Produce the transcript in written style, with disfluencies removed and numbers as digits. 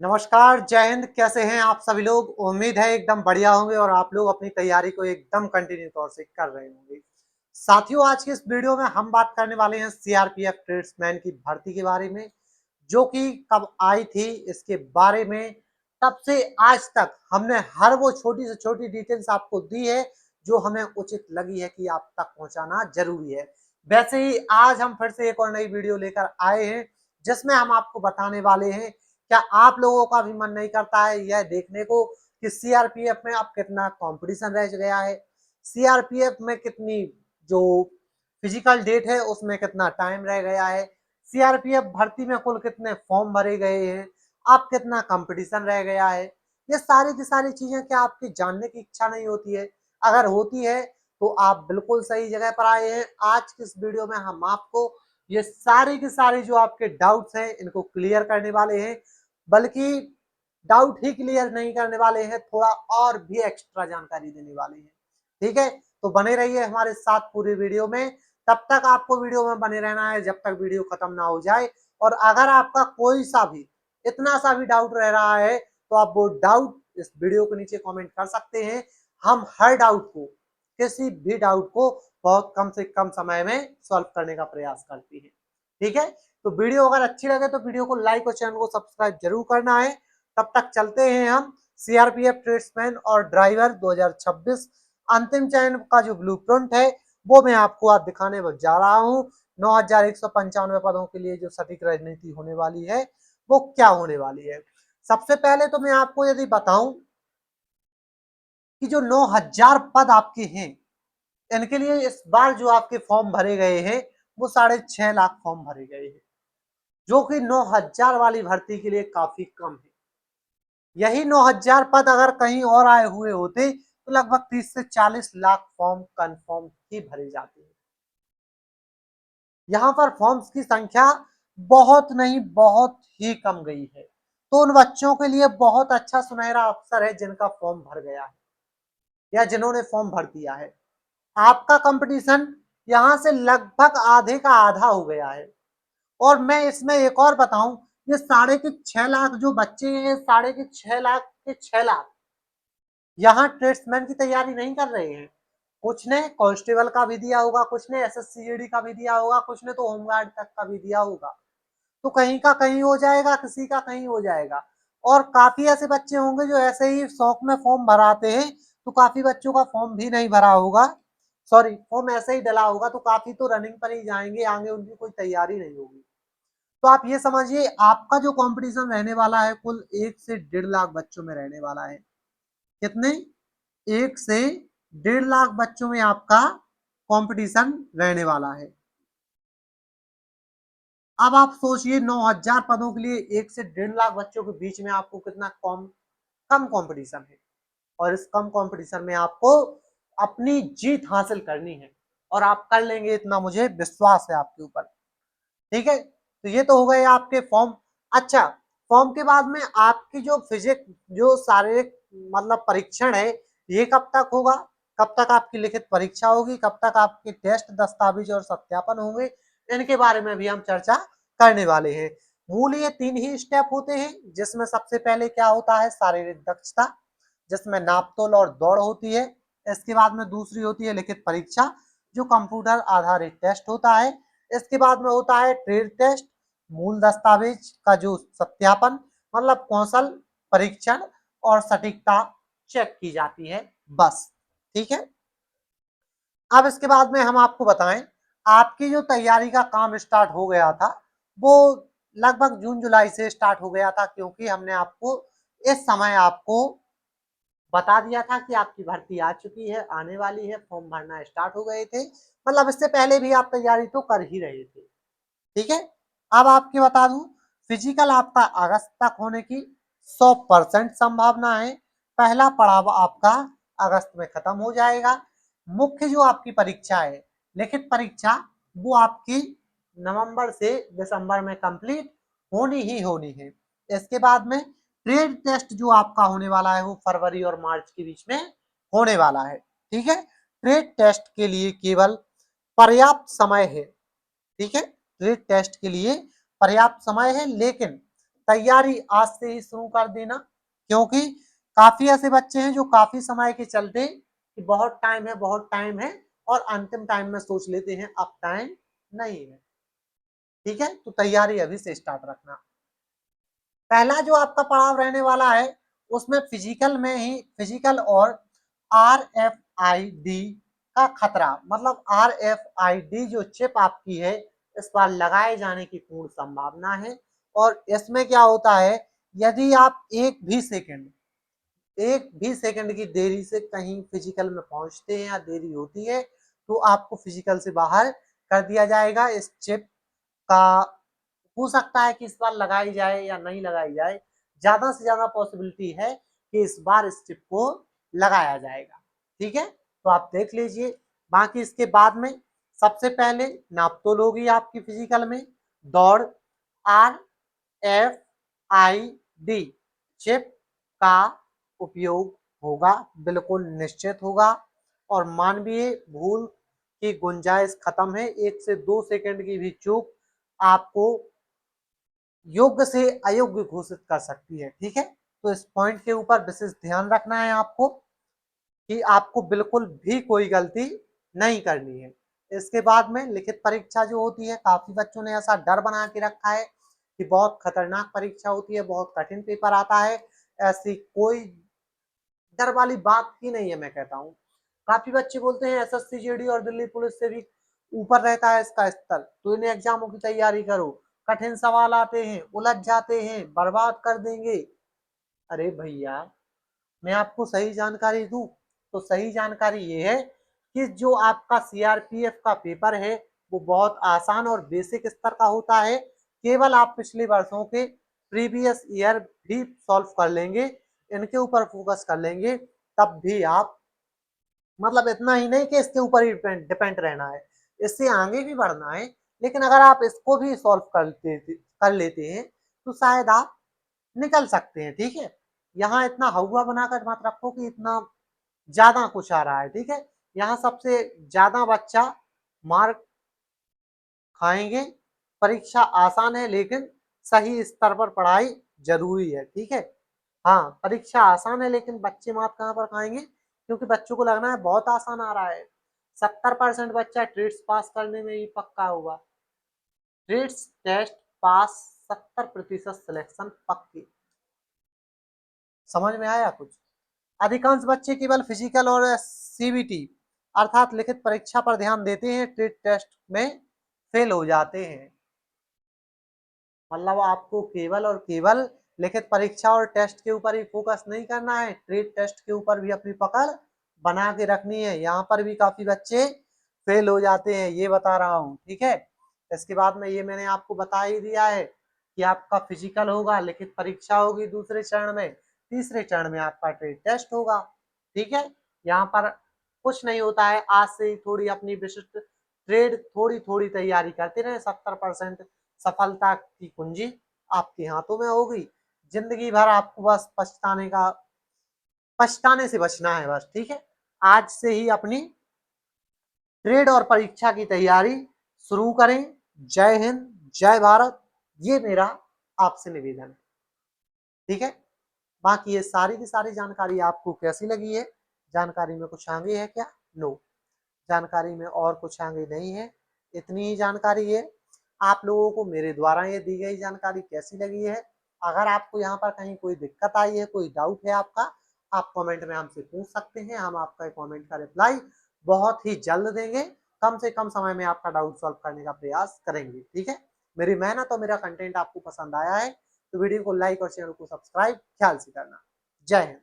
नमस्कार, जय हिंद। कैसे हैं आप सभी लोग? उम्मीद है एकदम बढ़िया होंगे और आप लोग अपनी तैयारी को एकदम कंटिन्यू तौर से कर रहे होंगे। साथियों, आज के इस वीडियो में हम बात करने वाले हैं सीआरपीएफ ट्रेड्समैन की भर्ती के बारे में, जो कि कब आई थी इसके बारे में। तब से आज तक हमने हर वो छोटी से छोटी डिटेल्स आपको दी है जो हमें उचित लगी है कि आप तक पहुंचाना जरूरी है। वैसे ही आज हम फिर से एक और नई वीडियो लेकर आए हैं, जिसमें हम आपको बताने वाले हैं क्या आप लोगों का भी मन नहीं करता है यह देखने को कि सीआरपीएफ में अब कितना कंपटीशन रह गया है, सीआरपीएफ में कितनी जो फिजिकल डेट है उसमें कितना टाइम रह गया है, सीआरपीएफ भर्ती में कुल कितने फॉर्म भरे गए हैं, अब कितना कंपटीशन रह गया है। ये सारी की सारी चीजें क्या आपकी जानने की इच्छा नहीं होती है? अगर होती है तो आप बिल्कुल सही जगह पर आए हैं। आज की इस वीडियो में हम आपको ये सारी की सारी जो आपके डाउट्स हैं इनको क्लियर करने वाले हैं, बल्कि डाउट ही क्लियर नहीं करने वाले हैं, थोड़ा और भी एक्स्ट्रा जानकारी देने वाले हैं। ठीक है, तो बने रहिए हमारे साथ पूरी वीडियो में। तब तक आपको वीडियो में बने रहना है जब तक वीडियो खत्म ना हो जाए। और अगर आपका कोई सा भी इतना सा भी डाउट रह रहा है तो आप वो डाउट इस वीडियो के नीचे कमेंट कर सकते हैं। हम हर डाउट को, किसी भी डाउट को बहुत कम से कम समय में सॉल्व करने का प्रयास करती है। ठीक है, तो वीडियो अगर अच्छी लगे तो वीडियो को लाइक और चैनल को सब्सक्राइब जरूर करना है। तब तक चलते हैं हम सीआरपीएफ ट्रेड्समैन और ड्राइवर 2026 अंतिम चयन का जो ब्लूप्रिंट है वो मैं आपको आज दिखाने जा रहा हूँ। 9195 पदों के लिए जो सटीक रणनीति होने वाली है वो क्या होने वाली है। सबसे पहले तो मैं आपको यदि बताऊं कि जो 9000 पद आपके हैं इनके लिए इस बार जो आपके फॉर्म भरे गए हैं वो 6.5 लाख फॉर्म भरे गए हैं, जो कि 9000 वाली भर्ती के लिए काफी कम है। यही 9000 पद अगर कहीं और आए हुए होते तो लगभग 30 से 40 लाख फॉर्म कंफर्म ही भरे जाते हैं। यहाँ पर फॉर्म्स की संख्या बहुत नहीं, बहुत ही कम गई है। तो उन बच्चों के लिए बहुत अच्छा सुनहरा अवसर है जिनका फॉर्म भर गया है या जिन्होंने फॉर्म भर दिया है। आपका कंपटीशन यहाँ से लगभग आधे का आधा हो गया है। और मैं इसमें एक और बताऊं, ये 6.5 लाख जो बच्चे हैं, 6.5 लाख के 6 लाख यहाँ ट्रेड्समैन की तैयारी नहीं कर रहे हैं। कुछ ने कांस्टेबल का भी दिया होगा, कुछ ने एसएससीजीडी का भी दिया होगा, कुछ ने तो होमगार्ड तक का भी दिया होगा। तो कहीं का कहीं हो जाएगा, किसी का कहीं हो जाएगा। और काफी ऐसे बच्चे होंगे जो ऐसे ही शौक में फॉर्म भराते हैं, तो काफी बच्चों का फॉर्म भी नहीं भरा होगा, सॉरी फॉर्म ऐसे ही डला होगा, तो काफी तो रनिंग पर ही जाएंगे, आगे उनकी कोई तैयारी नहीं होगी। तो आप ये समझिए आपका जो कंपटीशन रहने वाला है कुल 1 से 1.5 लाख बच्चों में रहने वाला है। कितने? 1 से 1.5 लाख बच्चों में आपका कंपटीशन रहने वाला है। अब आप सोचिए 9000 पदों के लिए 1 से 1.5 लाख बच्चों के बीच में आपको कितना कम कंपटीशन है। और इस कम कंपटीशन में आपको अपनी जीत हासिल करनी है और आप कर लेंगे, इतना मुझे विश्वास है आपके ऊपर। ठीक है, तो ये तो हो गए आपके फॉर्म। अच्छा, फॉर्म के बाद में आपकी जो फिजिक्स जो शारीरिक मतलब परीक्षण है ये कब तक होगा, कब तक आपकी लिखित परीक्षा होगी, कब तक आपके टेस्ट दस्तावेज और सत्यापन होंगे, इनके बारे में भी हम चर्चा करने वाले हैं। मूल ये 3 ही स्टेप होते हैं, जिसमें सबसे पहले क्या होता है, शारीरिक दक्षता, जिसमें नापतोल और दौड़ होती है। इसके बाद में दूसरी होती है लिखित परीक्षा, जो कंप्यूटर आधारित टेस्ट होता है। इसके बाद में होता है ट्रेड टेस्ट, मूल दस्तावेज का जो सत्यापन, मतलब कौशल परीक्षण और सटीकता चेक की जाती है, बस। ठीक है, अब इसके बाद में हम आपको बताएं, आपकी जो तैयारी का काम स्टार्ट हो गया था वो लगभग जून जुलाई से स्टार्ट हो गया था, क्योंकि हमने आपको इस समय आपको बता दिया था कि आपकी भर्ती आ चुकी है, आने वाली है, फॉर्म भरना स्टार्ट हो गए थे। मतलब इससे पहले भी आप तैयारी तो कर ही रहे थे। ठीक है, अब आपके बता दूं, फिजिकल आपका अगस्त तक होने की 100% संभावना है। पहला पड़ाव आपका अगस्त में खत्म हो जाएगा। मुख्य जो आपकी परीक्षा है, लिखित परीक्षा, वो आपकी नवंबर से दिसंबर में कंप्लीट होनी ही होनी है। इसके बाद में ट्रेड टेस्ट जो आपका होने वाला है वो फरवरी और मार्च के बीच में होने वाला है। ठीक है, ट्रेड टेस्ट के लिए केवल पर्याप्त समय है। ठीक है, ट्रेड टेस्ट के लिए पर्याप्त समय है, लेकिन तैयारी आज से ही शुरू कर देना, क्योंकि काफी ऐसे बच्चे हैं जो काफी समय के चलते कि बहुत टाइम है, बहुत टाइम है, और अंतिम टाइम में सोच लेते हैं अब टाइम नहीं है। ठीक है, तो तैयारी अभी से स्टार्ट रखना। पहला जो आपका पड़ाव रहने वाला है उसमें फिजिकल में ही फिजिकल और RFID का खतरा, मतलब RFID जो चिप आपकी है इस पर लगाए जाने की पूर्ण संभावना है। और इसमें क्या होता है, यदि आप एक भी सेकंड की देरी से कहीं फिजिकल में पहुंचते हैं या देरी होती है तो आपको फिजिकल से बाहर कर दिया जाएगा। इस चिप का हो सकता है कि इस बार लगाई जाए या नहीं लगाई जाए, ज्यादा से ज्यादा पॉसिबिलिटी है कि इस बार इस चिप को लगाया जाएगा। ठीक है, तो आप देख लीजिए। बाकी इसके बाद में सबसे पहले नापतोल होगी आपकी फिजिकल में, दौड़, RFID चिप का उपयोग होगा, बिल्कुल निश्चित होगा। और मानवीय भूल की गुंजाइश खत्म है, 1 से 2 सेकंड की भी चूक आपको योग्य से अयोग्य घोषित कर सकती है। ठीक है, तो इस पॉइंट के ऊपर विशेष ध्यान रखना है आपको कि आपको बिल्कुल भी कोई गलती नहीं करनी है। इसके बाद में लिखित परीक्षा जो होती है, काफी बच्चों ने ऐसा डर बना के रखा है कि बहुत खतरनाक परीक्षा होती है, बहुत कठिन पेपर आता है। ऐसी कोई डर वाली बात ही नहीं है। मैं कहता हूँ काफी बच्चे बोलते हैं SSC JD और दिल्ली पुलिस से भी ऊपर रहता है इसका स्तर, तो इन एग्जामों की तैयारी करो, कठिन सवाल आते हैं, उलझ जाते हैं, बर्बाद कर देंगे। अरे भैया, मैं आपको सही जानकारी दूं तो सही जानकारी ये है कि जो आपका CRPF का पेपर है वो बहुत आसान और बेसिक स्तर का होता है। केवल आप पिछले वर्षों के प्रीवियस ईयर भी सॉल्व कर लेंगे, इनके ऊपर फोकस कर लेंगे, तब भी आप, मतलब इतना ही नहीं कि इसके ऊपर ही डिपेंड रहना है, इससे आगे भी बढ़ना है, लेकिन अगर आप इसको भी सॉल्व कर लेते हैं तो शायद आप निकल सकते हैं। ठीक है, यहाँ इतना हवा बनाकर मत रखो कि इतना ज्यादा कुछ आ रहा है। ठीक है, यहाँ सबसे ज्यादा बच्चा मार्क खाएंगे। परीक्षा आसान है लेकिन सही स्तर पर पढ़ाई जरूरी है। ठीक है, हाँ, परीक्षा आसान है लेकिन बच्चे मार्क कहाँ पर खाएंगे, क्योंकि बच्चों को लगना है बहुत आसान आ रहा है। 70% बच्चा ट्रेड्स पास करने में ही पक्का होगा। ट्रेड्स टेस्ट पास 70% सिलेक्शन पक्की। समझ में आया कुछ? अधिकांश बच्चे केवल फिजिकल और CBT अर्थात लिखित परीक्षा पर ध्यान देते हैं, ट्रेड टेस्ट में फेल हो जाते हैं। मतलब आपको केवल और केवल लिखित परीक्षा और टेस्ट के ऊपर ही फोकस नहीं करना है, ट्रेड टेस्ट के ऊपर भी अपनी पकड़ बना के रखनी है। यहाँ पर भी काफी बच्चे फेल हो जाते हैं, ये बता रहा हूँ। ठीक है, इसके बाद में ये मैंने आपको बता ही दिया है कि आपका फिजिकल होगा, लिखित परीक्षा होगी दूसरे चरण में, तीसरे चरण में आपका ट्रेड टेस्ट होगा। ठीक है, यहाँ पर कुछ नहीं होता है, आज से ही थोड़ी अपनी विशिष्ट ट्रेड थोड़ी थोड़ी तैयारी करते रहे, 70% सफलता की कुंजी आपके हाथों में होगी। जिंदगी भर आपको बस पछताने से बचना है बस। ठीक है, आज से ही अपनी ट्रेड और परीक्षा की तैयारी शुरू करें। जय हिंद, जय भारत, ये मेरा आपसे निवेदन है। ठीक है, बाकी ये सारी की सारी जानकारी आपको कैसी लगी है? जानकारी में कुछ आगे है क्या? नो, जानकारी में और कुछ आगे नहीं है, इतनी ही जानकारी है। आप लोगों को मेरे द्वारा ये दी गई जानकारी कैसी लगी है? अगर आपको यहाँ पर कहीं कोई दिक्कत आई है, कोई डाउट है आपका, आप कमेंट में हमसे पूछ सकते हैं, हम आपका कमेंट का रिप्लाई बहुत ही जल्द देंगे। कम से कम समय में आपका डाउट सॉल्व करने का प्रयास करेंगे। ठीक है, मेरी मेहनत और मेरा कंटेंट आपको पसंद आया है तो वीडियो को लाइक और चैनल को सब्सक्राइब ख्याल से करना। जय हिंद।